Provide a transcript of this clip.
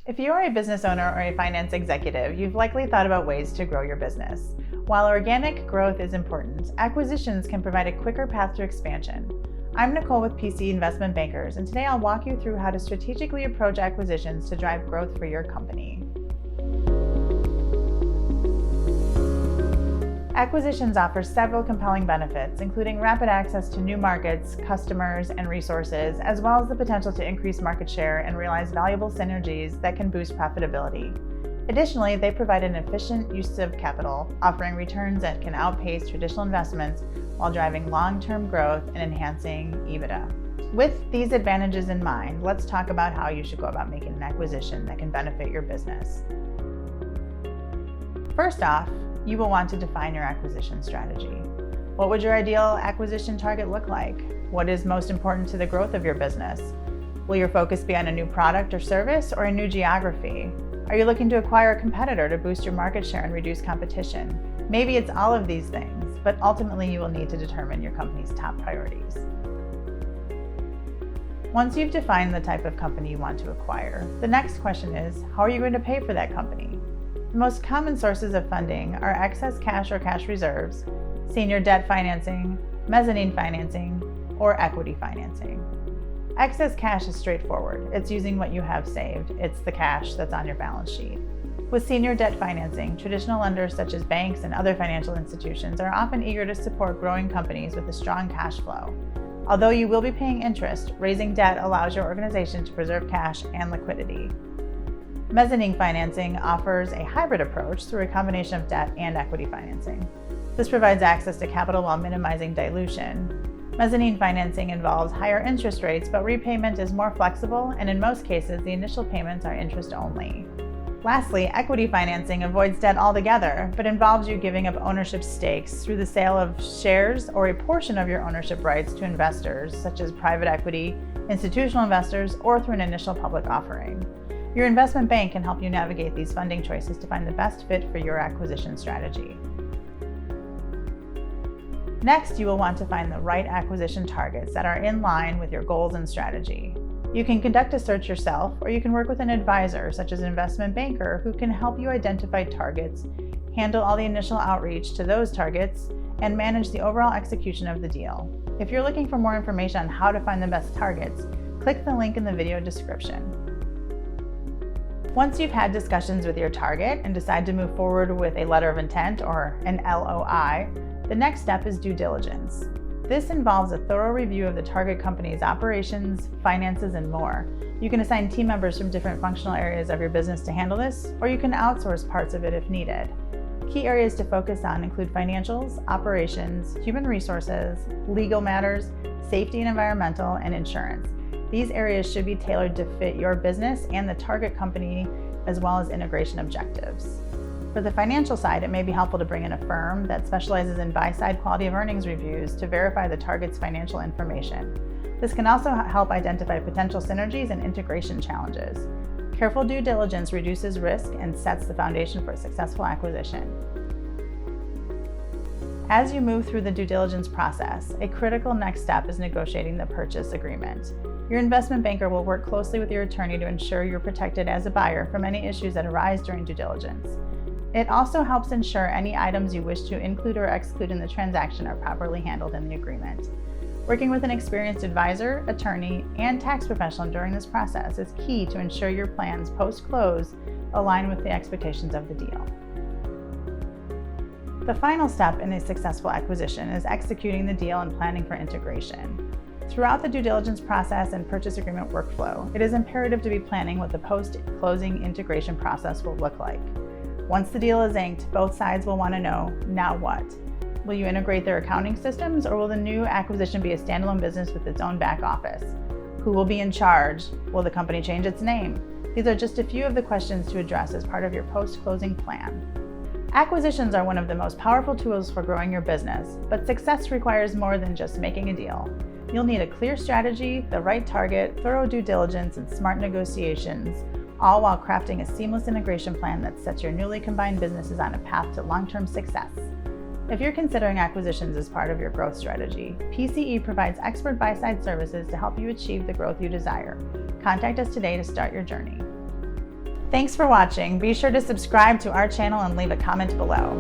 If you are a business owner or a finance executive, you've likely thought about ways to grow your business. While organic growth is important, acquisitions can provide a quicker path to expansion. I'm Nicole with PC Investment Bankers, and today I'll walk you through how to strategically approach acquisitions to drive growth for your company. Acquisitions offer several compelling benefits, including rapid access to new markets, customers, and resources, as well as the potential to increase market share and realize valuable synergies that can boost profitability. Additionally, they provide an efficient use of capital, offering returns that can outpace traditional investments while driving long-term growth and enhancing EBITDA. With these advantages in mind, let's talk about how you should go about making an acquisition that can benefit your business. First off, you will want to define your acquisition strategy. What would your ideal acquisition target look like? What is most important to the growth of your business? Will your focus be on a new product or service or a new geography? Are you looking to acquire a competitor to boost your market share and reduce competition? Maybe it's all of these things, but ultimately you will need to determine your company's top priorities. Once you've defined the type of company you want to acquire, the next question is, how are you going to pay for that company? The most common sources of funding are excess cash or cash reserves, senior debt financing, mezzanine financing, or equity financing. Excess cash is straightforward. It's using what you have saved. It's the cash that's on your balance sheet. With senior debt financing, traditional lenders such as banks and other financial institutions are often eager to support growing companies with a strong cash flow. Although you will be paying interest, raising debt allows your organization to preserve cash and liquidity. Mezzanine financing offers a hybrid approach through a combination of debt and equity financing. This provides access to capital while minimizing dilution. Mezzanine financing involves higher interest rates, but repayment is more flexible, and in most cases, the initial payments are interest only. Lastly, equity financing avoids debt altogether, but involves you giving up ownership stakes through the sale of shares or a portion of your ownership rights to investors, such as private equity, institutional investors, or through an initial public offering. Your investment bank can help you navigate these funding choices to find the best fit for your acquisition strategy. Next, you will want to find the right acquisition targets that are in line with your goals and strategy. You can conduct a search yourself, or you can work with an advisor, such as an investment banker, who can help you identify targets, handle all the initial outreach to those targets, and manage the overall execution of the deal. If you're looking for more information on how to find the best targets, click the link in the video description. Once you've had discussions with your target and decide to move forward with a letter of intent or an LOI, the next step is due diligence. This involves a thorough review of the target company's operations, finances, and more. You can assign team members from different functional areas of your business to handle this, or you can outsource parts of it if needed. Key areas to focus on include financials, operations, human resources, legal matters, safety and environmental, and insurance. These areas should be tailored to fit your business and the target company, as well as integration objectives. For the financial side, it may be helpful to bring in a firm that specializes in buy-side quality of earnings reviews to verify the target's financial information. This can also help identify potential synergies and integration challenges. Careful due diligence reduces risk and sets the foundation for a successful acquisition. As you move through the due diligence process, a critical next step is negotiating the purchase agreement. Your investment banker will work closely with your attorney to ensure you're protected as a buyer from any issues that arise during due diligence. It also helps ensure any items you wish to include or exclude in the transaction are properly handled in the agreement. Working with an experienced advisor, attorney, and tax professional during this process is key to ensure your plans post-close align with the expectations of the deal. The final step in a successful acquisition is executing the deal and planning for integration. Throughout the due diligence process and purchase agreement workflow, it is imperative to be planning what the post-closing integration process will look like. Once the deal is inked, both sides will want to know, now what? Will you integrate their accounting systems, or will the new acquisition be a standalone business with its own back office? Who will be in charge? Will the company change its name? These are just a few of the questions to address as part of your post-closing plan. Acquisitions are one of the most powerful tools for growing your business, but success requires more than just making a deal. You'll need a clear strategy, the right target, thorough due diligence, and smart negotiations, all while crafting a seamless integration plan that sets your newly combined businesses on a path to long-term success. If you're considering acquisitions as part of your growth strategy, PCE provides expert buy-side services to help you achieve the growth you desire. Contact us today to start your journey. Thanks for watching. Be sure to subscribe to our channel and leave a comment below.